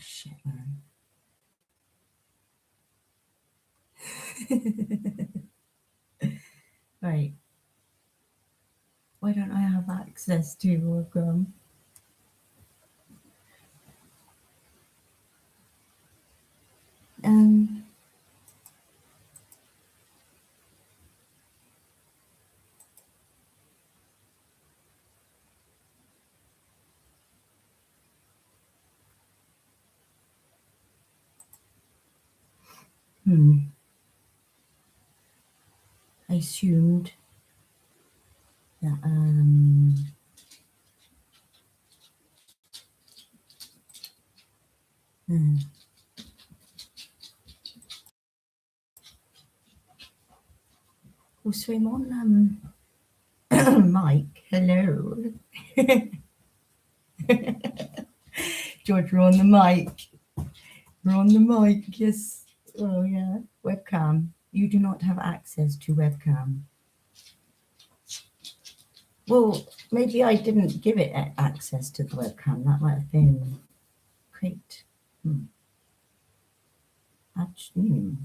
shit, man. Right. Why don't I have access to webcam? I assumed that we'll swim on Mike, hello. George, we're on the mic. We're on the mic, yes. Oh yeah, webcam. You do not have access to webcam. Well, maybe I didn't give it access to the webcam. That might have been great. Actually,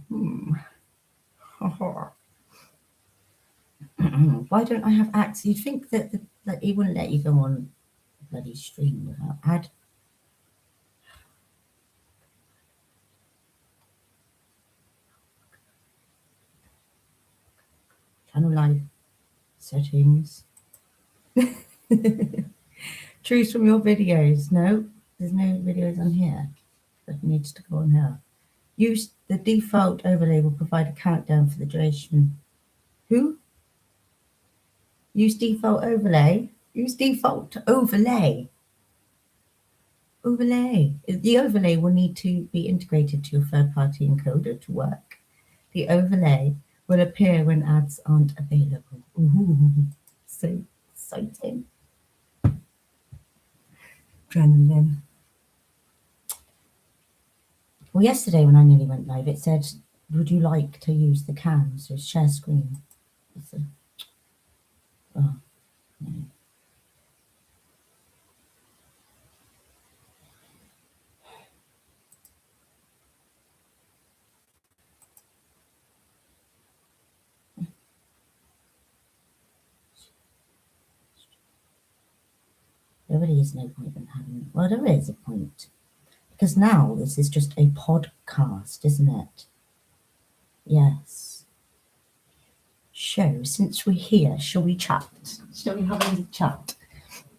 why don't I have access? You'd think that he wouldn't let you go on a bloody stream without ad. Channel live settings. Choose from your videos. No, there's no videos on here. That needs to go on here. Use the default overlay will provide a countdown for the duration. Who? Use default overlay. Use default overlay. Overlay. The overlay will need to be integrated to your third-party encoder to work. The overlay will appear when ads aren't available. Ooh, so exciting. Adrenaline. Well, yesterday when I nearly went live, it said, would you like to use the cam? So share screen. Oh, no. There really is no point in having, well, there is a point. Because now this is just a podcast, isn't it? Yes. So, since we're here, shall we chat? Shall we have a little chat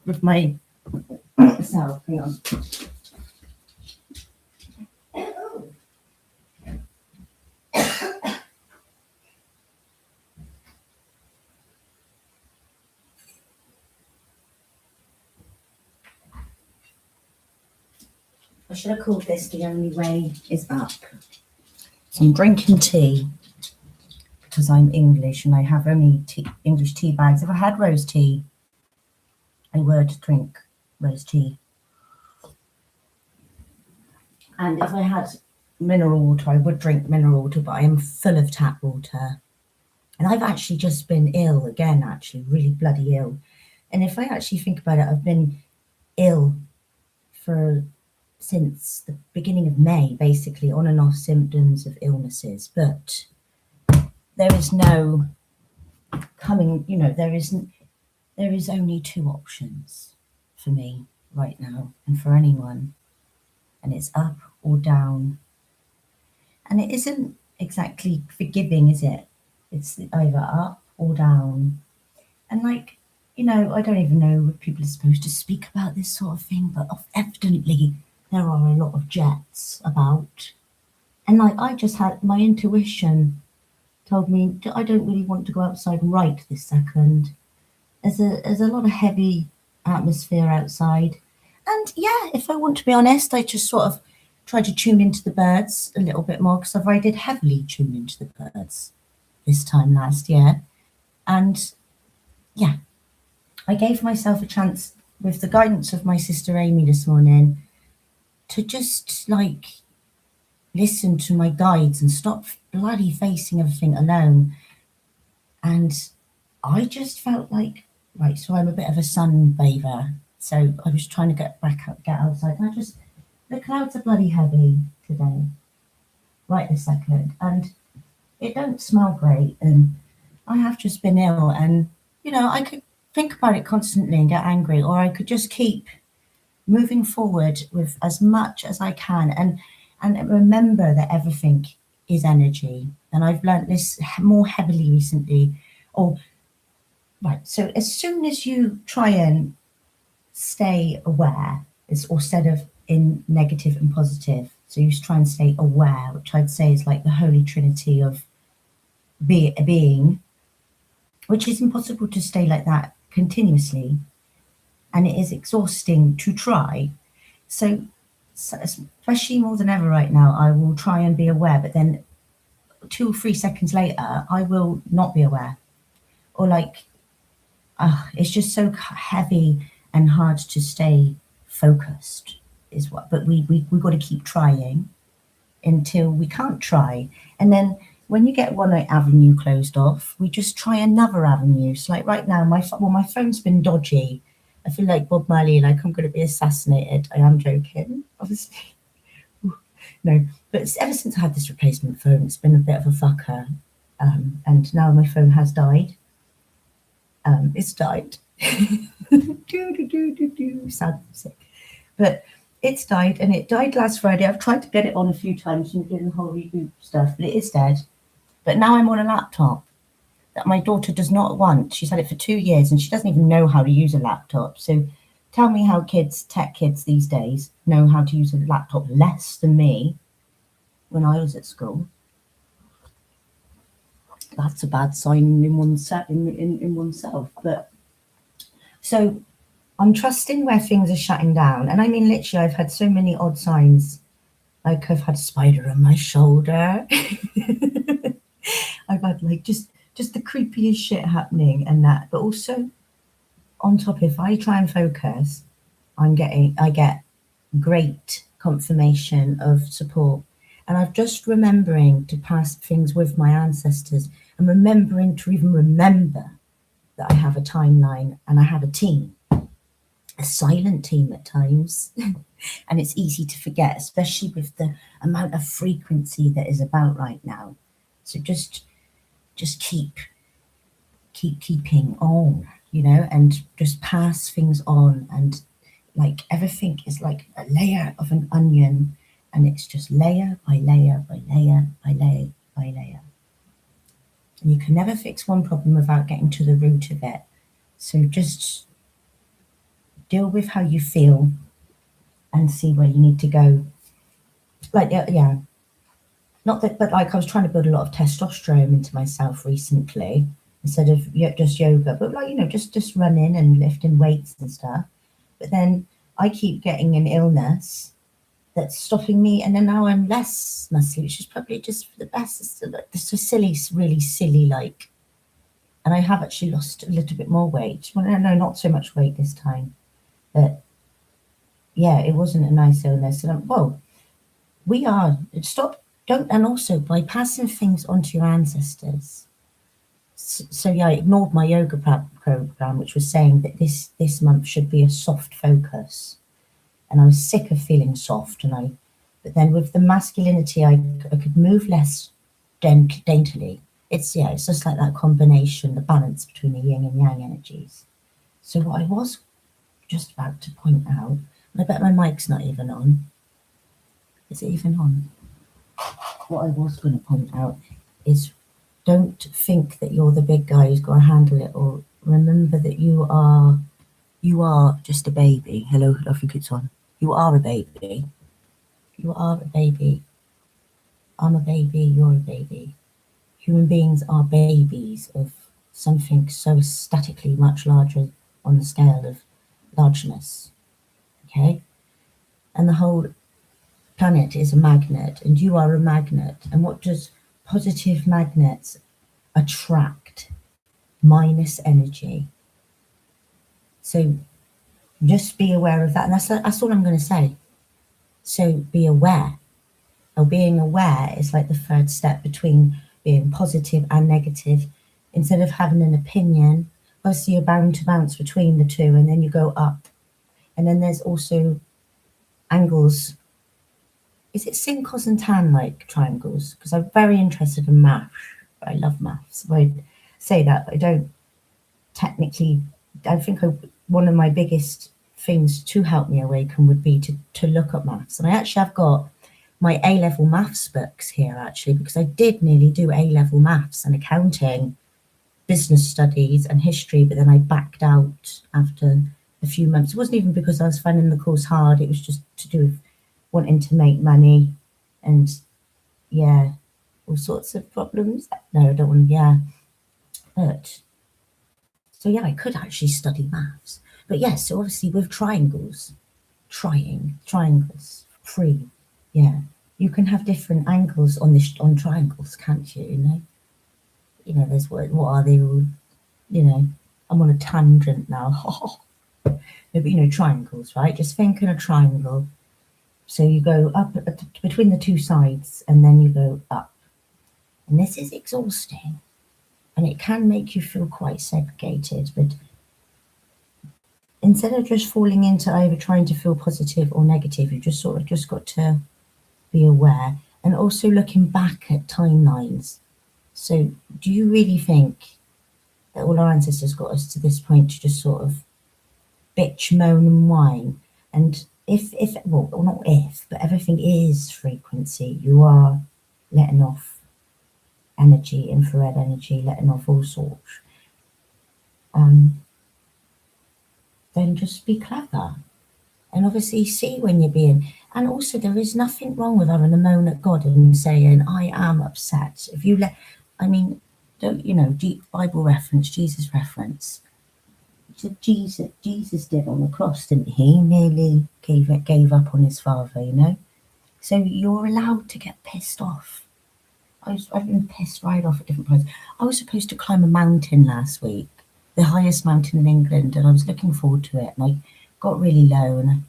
with myself? Hang on. I should have called this The Only Way Is Up. So I'm drinking tea because I'm English and I have only English tea bags. If I had rose tea, I would drink rose tea. And if I had mineral water, I would drink mineral water, but I am full of tap water. And I've actually just been ill again, actually, really bloody ill. And if I actually think about it, I've been ill since the beginning of May, basically, on and off symptoms of illnesses. But there is no coming, there is only two options for me right now and for anyone. And it's up or down. And it isn't exactly forgiving, is it? It's either up or down. And I don't even know if people are supposed to speak about this sort of thing, but evidently there are a lot of jets about. And I just had my intuition told me I don't really want to go outside right this second. There's a lot of heavy atmosphere outside. And yeah, if I want to be honest, I just sort of try to tune into the birds a little bit more because I did heavily tune into the birds this time last year. And yeah, I gave myself a chance with the guidance of my sister Amy this morning to just listen to my guides and stop bloody facing everything alone. And I just felt so I'm a bit of a sunbather. So I was trying to get outside. And I just The clouds are bloody heavy today, right this second, and it don't smell great. And I have just been ill, and I could think about it constantly and get angry, or I could just keep moving forward with as much as I can, and remember that everything is energy. And I've learnt this more heavily recently. Or right, so as soon as you try and stay aware, or instead of in negative and positive, so you try and stay aware, which I'd say is like the holy trinity of being, which is impossible to stay like that continuously, and it is exhausting to try. So especially more than ever right now, I will try and be aware, but then 2 or 3 seconds later, I will not be aware, or like, it's just so heavy and hard to stay focused. Is what, but we've got to keep trying until we can't try, and then when you get one avenue closed off, we just try another avenue. So like right now, my phone's been dodgy. I feel like Bob Marley, like I'm going to be assassinated. I am joking, obviously. No, but ever since I had this replacement phone, it's been a bit of a fucker. And now my phone has died. It's died. Sad, sick. But it's died, and it died last Friday. I've tried to get it on a few times and doing the whole reboot stuff, but it is dead. But now I'm on a laptop that my daughter does not want. She's had it for 2 years, and she doesn't even know how to use a laptop. So tell me how tech kids these days know how to use a laptop less than me when I was at school. That's a bad sign in oneself. But so I'm trusting where things are shutting down. And I mean, literally, I've had so many odd signs. Like I've had a spider on my shoulder. I've had like just the creepiest shit happening and that. But also on top, if I try and focus, I get great confirmation of support. And I've just remembering to pass things with my ancestors, and remembering to even remember that I have a timeline and I have a team, a silent team at times. And it's easy to forget, especially with the amount of frequency that is about right now. So just keeping on, and just pass things on. And like everything is like a layer of an onion, and it's just layer by layer by layer by layer by layer. And you can never fix one problem without getting to the root of it. So just deal with how you feel and see where you need to go. Like, yeah. Not that, but like I was trying to build a lot of testosterone into myself recently, instead of just yoga, but like, just running and lifting weights and stuff. But then I keep getting an illness that's stopping me, and then now I'm less muscly, which is probably just for the best. It's so silly, really silly, like. And I have actually lost a little bit more weight. Well, no, not so much weight this time, but yeah, it wasn't a nice illness. And and also by passing things on to your ancestors. So yeah, I ignored my yoga program, which was saying that this month should be a soft focus. And I was sick of feeling soft, but then with the masculinity, I could move less daintily. It's just like that combination, the balance between the yin and yang energies. So what I was just about to point out, and I bet my mic's not even on. Is it even on? What I was going to point out is, don't think that you're the big guy who's got to handle it, or remember that you are just a baby. Hello, I think it's on. You are a baby. You are a baby. I'm a baby, you're a baby. Human beings are babies of something so statically much larger on the scale of largeness. Okay? And the whole planet is a magnet, and you are a magnet. And what does positive magnets attract? Minus energy. So just be aware of that. And that's all I'm going to say. So be aware. Being aware is like the third step between being positive and negative. Instead of having an opinion, obviously you're bound to bounce between the two, and then you go up. And then there's also angles is it sin, cos and tan like triangles? Because I'm very interested in maths. I love maths. I say that, but I don't technically. I think one of my biggest things to help me awaken would be to look at maths. And I actually have got my A-level maths books here, actually, because I did nearly do A-level maths and accounting, business studies and history, but then I backed out after a few months. It wasn't even because I was finding the course hard. It was just to do with wanting to make money and, yeah, all sorts of problems. No, I don't want, yeah. But, so yeah, I could actually study maths. But yes, so obviously with triangles, triangles, free, yeah. You can have different angles on triangles, can't you? You know, there's what are they all? You know, I'm on a tangent now. But you know, triangles, right? Just think in a triangle. So you go up between the two sides, and then you go up. And this is exhausting, and it can make you feel quite segregated. But instead of just falling into either trying to feel positive or negative, you just sort of just got to be aware, and also looking back at timelines. So do you really think that all our ancestors got us to this point to just sort of bitch, moan and whine? And if well, not if, but everything is frequency. You are letting off energy, infrared energy, letting off all sorts. Then just be clever. And obviously see when you're being, and also there is nothing wrong with having a moan at God and saying, I am upset. If you let, I mean, don't, you know, deep Bible reference, Jesus reference. Jesus did on the cross, didn't he? Nearly gave up on his father, you know. So you're allowed to get pissed off. I've been pissed right off at different points. I was supposed to climb a mountain last week, the highest mountain in England, and I was looking forward to it. And I got really low, and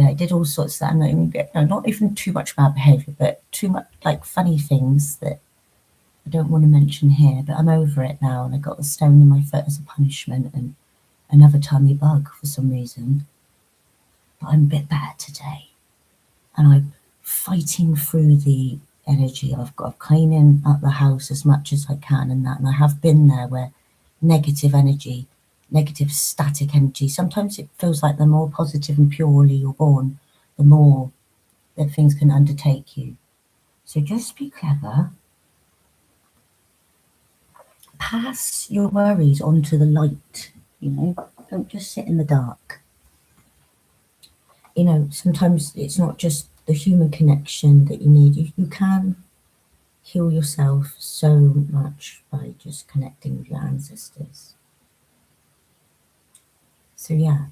I did all sorts of that. And not even too much bad behaviour, but too much like funny things that I don't want to mention here. But I'm over it now, and I got a stone in my foot as a punishment, and another tummy bug for some reason. But I'm a bit better today, and I'm fighting through the energy. I've got cleaning up the house as much as I can, and I have been there where negative energy, negative static energy, sometimes it feels like the more positive and purely you're born, the more that things can undertake you. So just be clever. Pass your worries onto the light, you know, don't just sit in the dark. You know, sometimes it's not just the human connection that you need. You can heal yourself so much by just connecting with your ancestors. So yeah,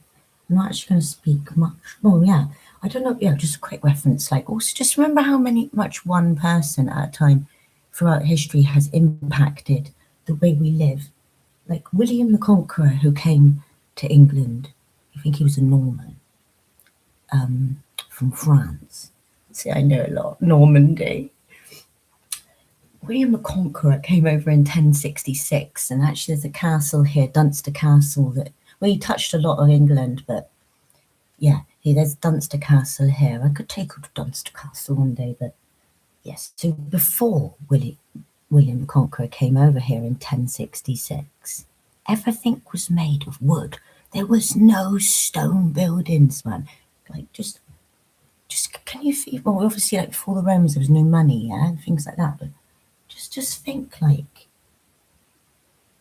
I'm not actually going to speak much more. Yeah, I don't know. Yeah, just a quick reference. Like, also just remember how much one person at a time throughout history has impacted the way we live. Like William the Conqueror, who came to England. I think he was a Norman from France. See, I know a lot. Normandy. William the Conqueror came over in 1066, and actually there's a castle here, Dunster Castle, that, well, he touched a lot of England, but yeah, there's Dunster Castle here. I could take you to Dunster Castle one day, but yes. So before William the Conqueror came over here in 1066, everything was made of wood. There was no stone buildings, man. Like, just can you feel, well, obviously, like, before the Romans, there was no money, yeah, and things like that, but just think, like,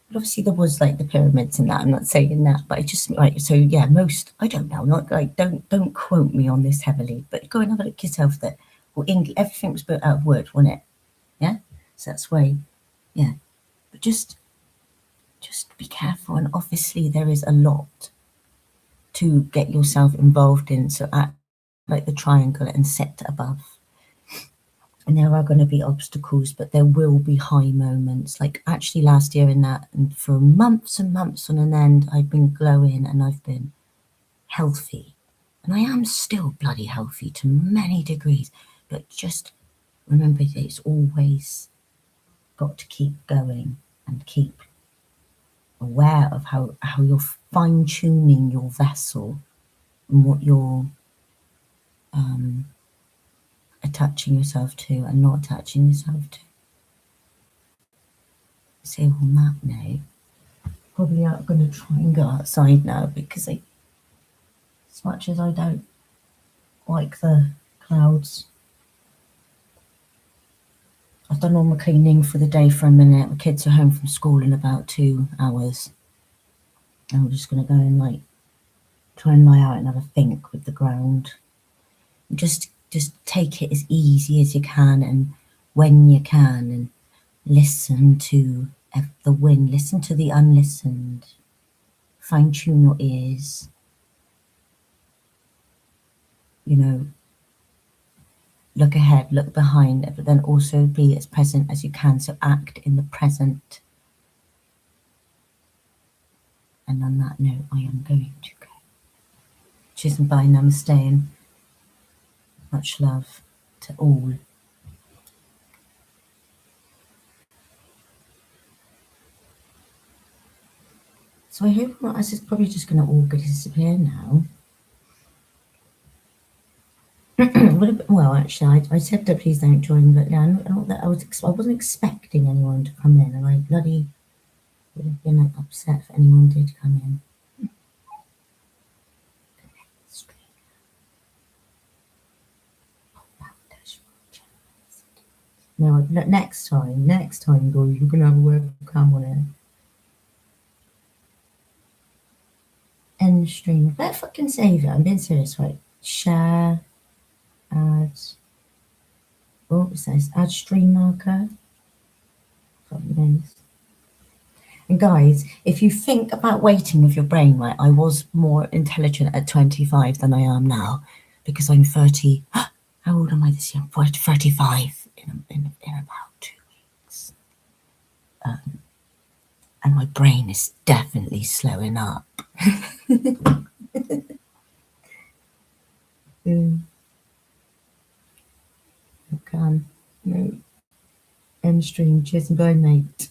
obviously there was like the pyramids and that. I'm not saying that, but I just like, so yeah, most, I don't know, not like, don't quote me on this heavily, but go and have a look yourself that, well, everything was built out of wood, wasn't it? Yeah, so that's why, yeah. But just be careful, and obviously there is a lot to get yourself involved in. So act like the triangle and set above. And there are going to be obstacles, but there will be high moments. Like actually last year in that, and for months and months on an end, I've been glowing and I've been healthy. And I am still bloody healthy to many degrees, but just remember that it's always got to keep going and keep aware of how you're fine-tuning your vessel and what you're attaching yourself to and not attaching yourself to. So on that note, probably I'm going to try and go outside now because as much as I don't like the clouds, I've done all my cleaning for the day for a minute. My kids are home from school in about 2 hours. And I'm just going to go and try and lie out and have a think with the ground. Just take it as easy as you can and when you can, and listen to the wind, listen to the unlistened, fine tune your ears, look ahead, look behind, but then also be as present as you can. So act in the present. And on that note, I am going to go. Cheers and bye, namaste, and much love to all. So I hope this is probably just going to all disappear now. Well, actually, I said that please don't join, but yeah, I wasn't expecting anyone to come in, and I bloody would have been upset if anyone did come in. No, next time, guys, you're gonna have a webcam on it. End stream. Better fucking save it. I'm being serious, right? Share, add. Oh, it says add stream marker. And guys, if you think about waiting with your brain, right, I was more intelligent at 25 than I am now, because I'm 30. How old am I this year? I'm 35 in about 2 weeks. And my brain is definitely slowing up. Okay. No. End stream. Cheers and bye, mate.